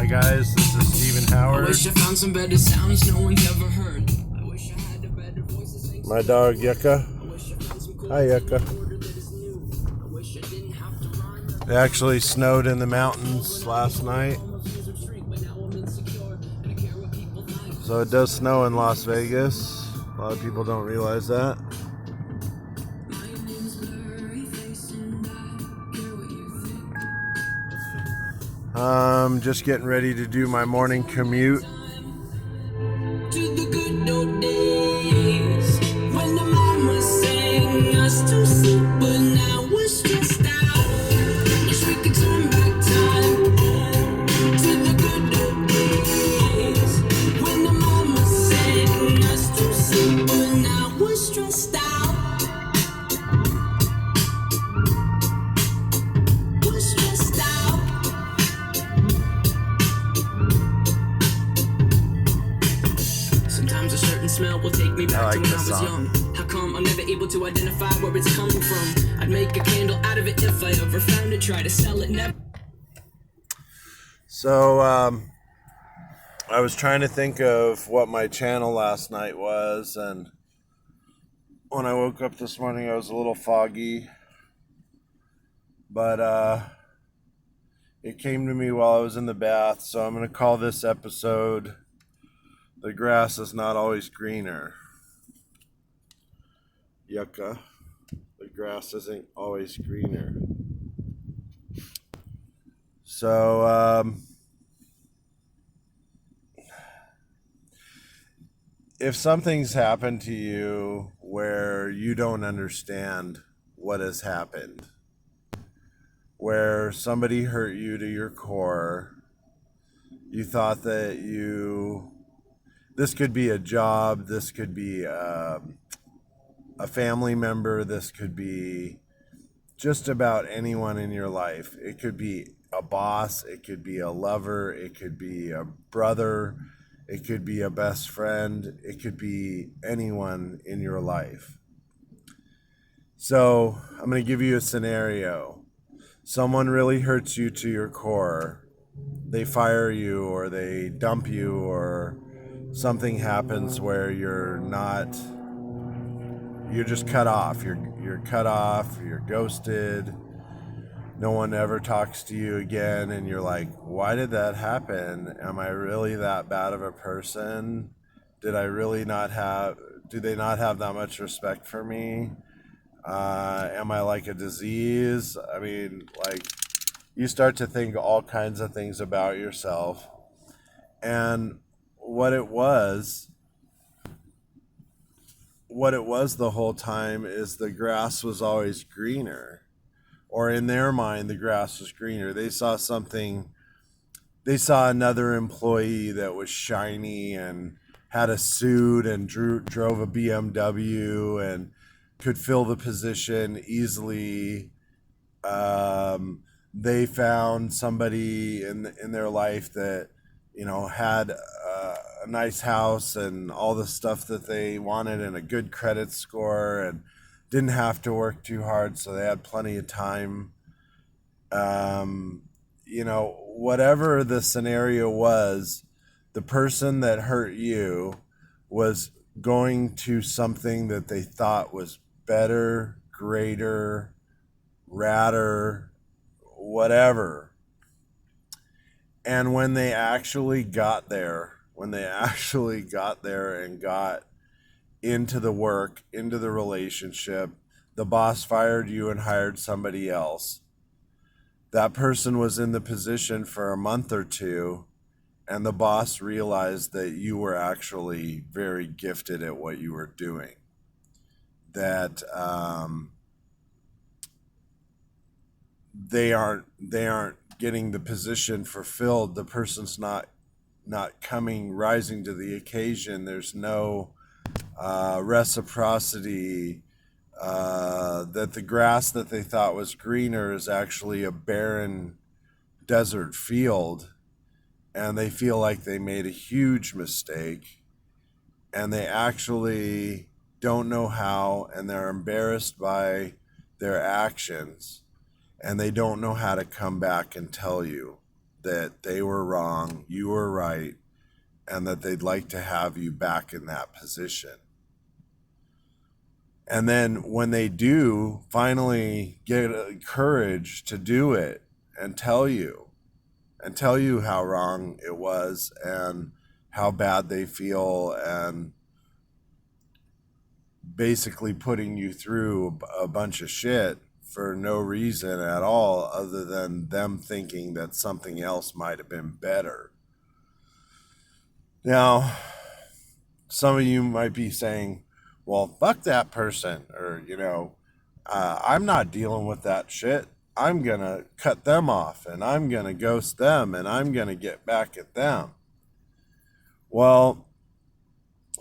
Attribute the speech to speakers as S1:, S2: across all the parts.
S1: guys, this is Stephen Howard.
S2: I wish I found some better sounds no one's ever heard. I wish I had a better voice to sing.
S1: My dog Yucca. Hi Yucca. It actually snowed in the mountains last night. So it does snow in Las Vegas. A lot of people don't realize that. Just getting ready to do my morning commute.
S2: To the good old days when the mama sang us to sleep, but now we're stressed out. Wish we could turn back time to the good old days when the mama sang us to sleep, but now we're stressed out. We're stressed out. Sometimes a certain smell will take me back to when I was young. How come I'm never able to identify where it's coming from? I'd make a candle out of it if I ever found it. Try to sell it, never.
S1: So, I was trying to think of what my channel last night was, and when I woke up this morning I was a little foggy, but it came to me while I was in the bath, so I'm going to call this episode "The Grass is Not Always Greener." Yucca. The grass isn't always greener. So, if something's happened to you where you don't understand what has happened, where somebody hurt you to your core, you thought that this could be a job, this could be a family member, this could be just about anyone in your life. It could be a boss, it could be a lover, it could be a brother, it could be a best friend, it could be anyone in your life. So I'm going to give you a scenario. Someone really hurts you to your core. They fire you, or they dump you, or something happens where you're just cut off. You're cut off, you're ghosted. No one ever talks to you again, and you're like, why did that happen? Am I really that bad of a person? Do they not have that much respect for me? Am I like a disease? I mean, like, you start to think all kinds of things about yourself. And what it was the whole time is the grass was always greener. Or in their mind, the grass was greener. They saw another employee that was shiny and had a suit and drove a BMW and could fill the position easily. They found somebody in their life that, had a nice house and all the stuff that they wanted and a good credit score and didn't have to work too hard, so they had plenty of time. Whatever the scenario was, the person that hurt you was going to something that they thought was better, greater, radder, whatever. And when they actually got there and got into the work, into the relationship, the boss fired you and hired somebody else. That person was in the position for a month or two, and the boss realized that you were actually very gifted at what you were doing. That they aren't getting the position fulfilled. The person's not rising to the occasion. There's no reciprocity, that the grass that they thought was greener is actually a barren desert field, and they feel like they made a huge mistake, and they actually don't know how, and they're embarrassed by their actions, and they don't know how to come back and tell you. that they were wrong, you were right, and that they'd like to have you back in that position. And then when they do finally get courage to do it and tell you how wrong it was and how bad they feel, and basically putting you through a bunch of shit for no reason at all other than them thinking that something else might have been better. Now, some of you might be saying, well, fuck that person, or, I'm not dealing with that shit. I'm going to cut them off, and I'm going to ghost them, and I'm going to get back at them. Well,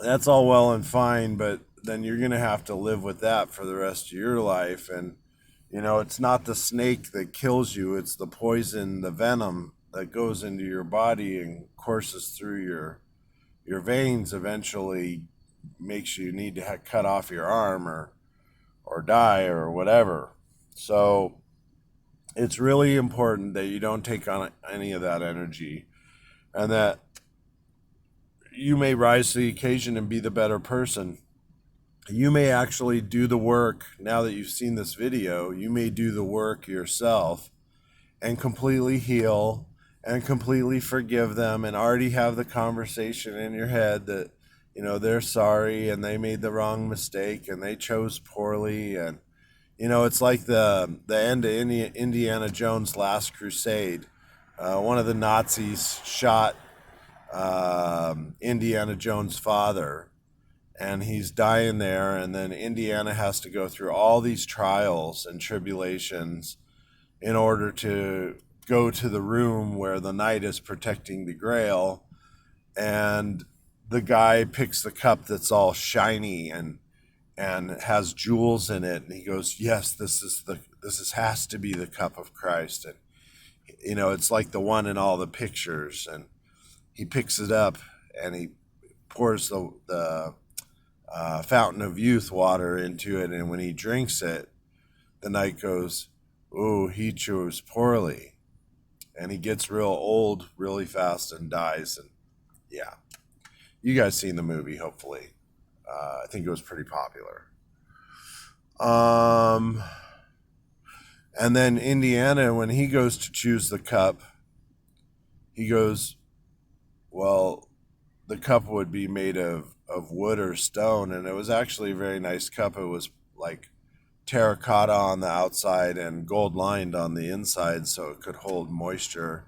S1: that's all well and fine, but then you're going to have to live with that for the rest of your life. And, it's not the snake that kills you, it's the poison, the venom that goes into your body and courses through your veins, eventually makes you need to cut off your arm or die or whatever. So it's really important that you don't take on any of that energy, and that you may rise to the occasion and be the better person. You may actually do the work. Now that you've seen this video, you may do the work yourself and completely heal and completely forgive them, and already have the conversation in your head that, they're sorry and they made the wrong mistake and they chose poorly. And, it's like the end of Indiana Jones' Last Crusade. One of the Nazis shot Indiana Jones' father, and he's dying there, and then Indiana has to go through all these trials and tribulations in order to go to the room where the knight is protecting the grail. And the guy picks the cup that's all shiny and has jewels in it, and he goes, yes, this has to be the cup of Christ. And it's like the one in all the pictures. And he picks it up and he pours the fountain of youth water into it, and when he drinks it, the knight goes, oh, he chose poorly. And he gets real old really fast and dies. And yeah, you guys seen the movie, hopefully. I think it was pretty popular. And then Indiana, when he goes to choose the cup, he goes, well, the cup would be made of wood or stone. And it was actually a very nice cup. It was like terracotta on the outside and gold lined on the inside, so it could hold moisture.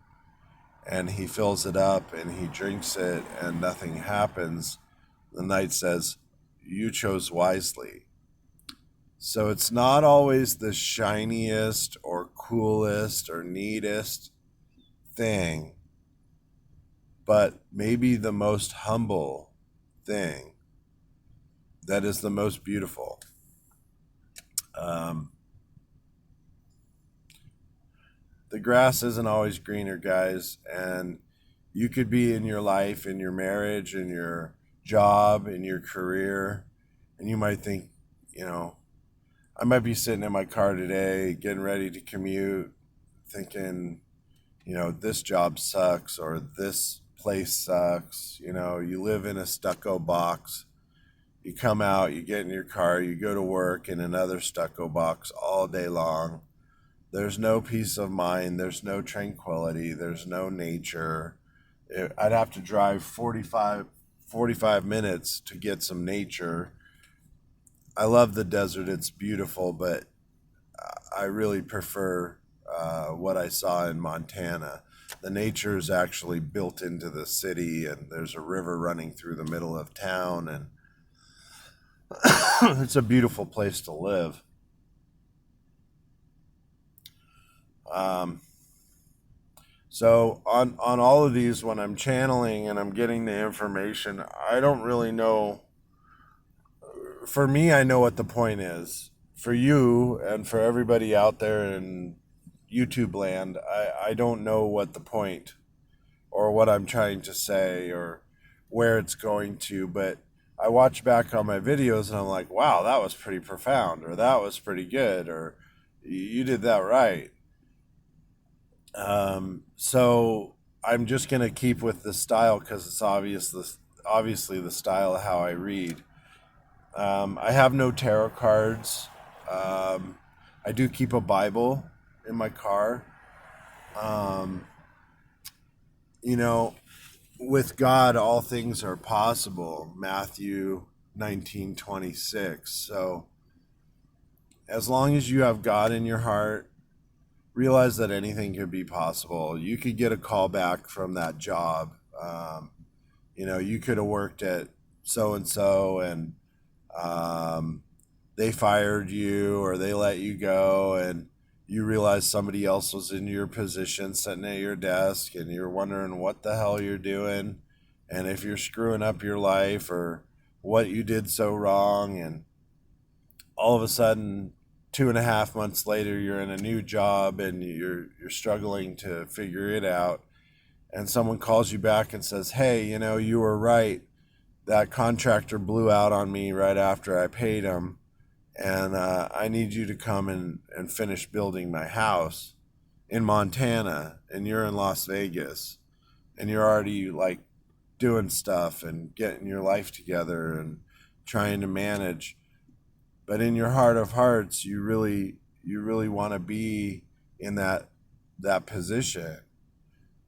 S1: And he fills it up and he drinks it and nothing happens. The knight says, you chose wisely. So it's not always the shiniest or coolest or neatest thing, but maybe the most humble thing that is the most beautiful. The grass isn't always greener, guys, and you could be in your life, in your marriage, in your job, in your career, and you might think, I might be sitting in my car today, getting ready to commute, thinking, this job sucks, or this place sucks. You live in a stucco box. You come out, you get in your car, you go to work in another stucco box all day long. There's no peace of mind. There's no tranquility. There's no nature. I'd have to drive 45 minutes to get some nature. I love the desert. It's beautiful, but I really prefer what I saw in Montana. The nature is actually built into the city, and there's a river running through the middle of town, and it's a beautiful place to live. So on all of these, when I'm channeling and I'm getting the information, I don't really know. For me, I know what the point is. For you and for everybody out there in YouTube land, I don't know what the point or what I'm trying to say or where it's going to, but I watch back on my videos and I'm like, wow, that was pretty profound, or that was pretty good, or you did that right. So I'm just going to keep with the style because it's obviously the style of how I read. I have no tarot cards. Um, I do keep a Bible in my car. Um, you know, with God, all things are possible. Matthew 19:26. So as long as you have God in your heart, realize that anything could be possible. You could get a call back from that job. You could have worked at so and so, and they fired you or they let you go, and you realize somebody else was in your position sitting at your desk, and you're wondering what the hell you're doing, and if you're screwing up your life or what you did so wrong. And all of a sudden, 2.5 months later, you're in a new job and you're struggling to figure it out, and someone calls you back and says, hey, you were right. That contractor blew out on me right after I paid him, and I need you to come and finish building my house in Montana, and you're in Las Vegas, and you're already like doing stuff and getting your life together and trying to manage. But in your heart of hearts, you really want to be in that position,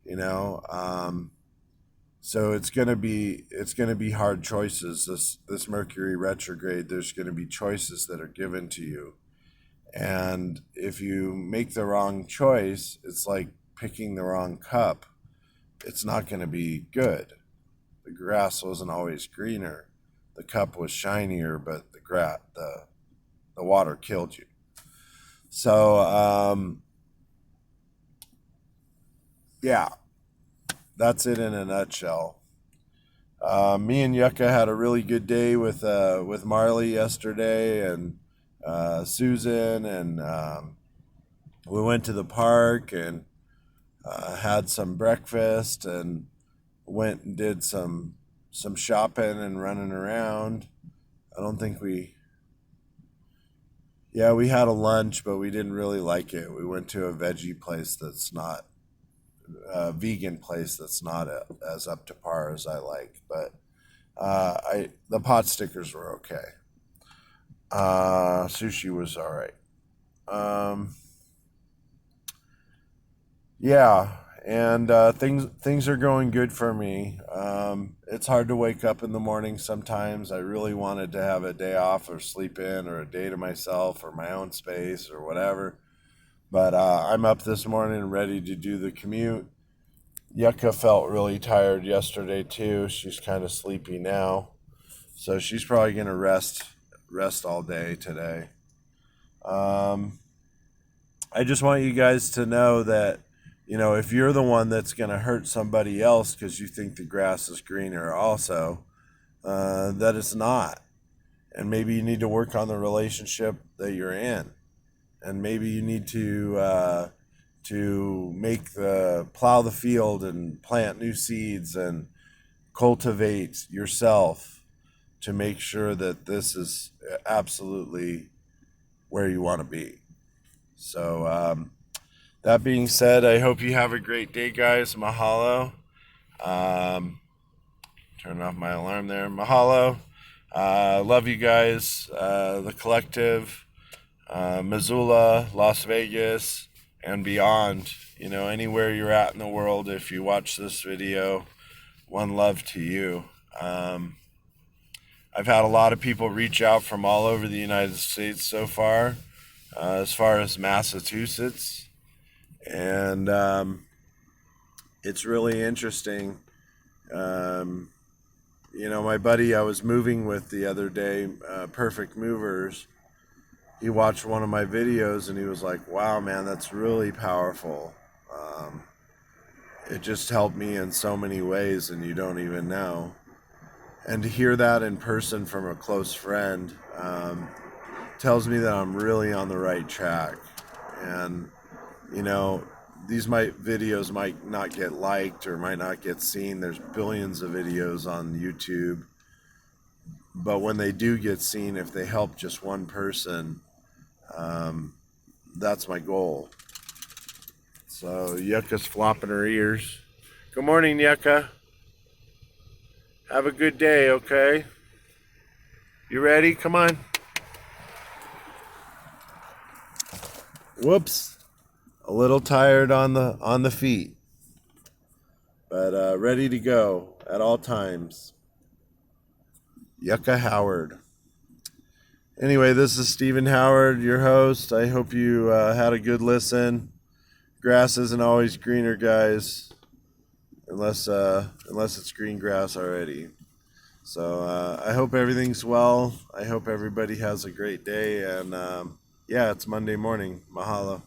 S1: you know. So it's gonna be hard choices. This Mercury retrograde, there's gonna be choices that are given to you, and if you make the wrong choice, it's like picking the wrong cup. It's not gonna be good. The grass wasn't always greener. The cup was shinier, but the water killed you. So yeah, that's it in a nutshell. Me and Yucca had a really good day with Marley yesterday, and Susan, and we went to the park and had some breakfast and went and did some shopping and running around. I don't think we had a lunch, but we didn't really like it. We went to a veggie place that's not a vegan place that's not as up to par as I like, but the pot stickers were okay. Sushi was all right. Um, yeah, and things are going good for me. It's hard to wake up in the morning sometimes. I really wanted to have a day off or sleep in or a day to myself or my own space or whatever. But I'm up this morning ready to do the commute. Yucca felt really tired yesterday too. She's kind of sleepy now, so she's probably gonna rest all day today. Um, I just want you guys to know that, if you're the one that's going to hurt somebody else because you think the grass is greener, also, that it's not. And maybe you need to work on the relationship that you're in. And maybe you need to plow the field and plant new seeds and cultivate yourself to make sure that this is absolutely where you want to be. So, that being said, I hope you have a great day, guys. Mahalo. Um, Turn off my alarm there. Mahalo. Love you guys. The collective, Missoula, Las Vegas, and beyond. Anywhere you're at in the world, if you watch this video, one love to you. I've had a lot of people reach out from all over the United States so far, as far as Massachusetts. And it's really interesting. My buddy I was moving with the other day, Perfect Movers, he watched one of my videos and he was like, wow, man, that's really powerful. It just helped me in so many ways, and you don't even know. And to hear that in person from a close friend tells me that I'm really on the right track. And you know, these videos might not get liked or might not get seen. There's billions of videos on YouTube, but when they do get seen, if they help just one person, that's my goal. So Yucca's flopping her ears. Good morning, Yucca. Have a good day, okay? You ready? Come on. Whoops. A little tired on the feet, but ready to go at all times. Yucca Howard. Anyway, this is Stephen Howard, your host. I hope you had a good listen. Grass isn't always greener, guys, unless it's green grass already. So I hope everything's well. I hope everybody has a great day. And yeah, it's Monday morning. Mahalo.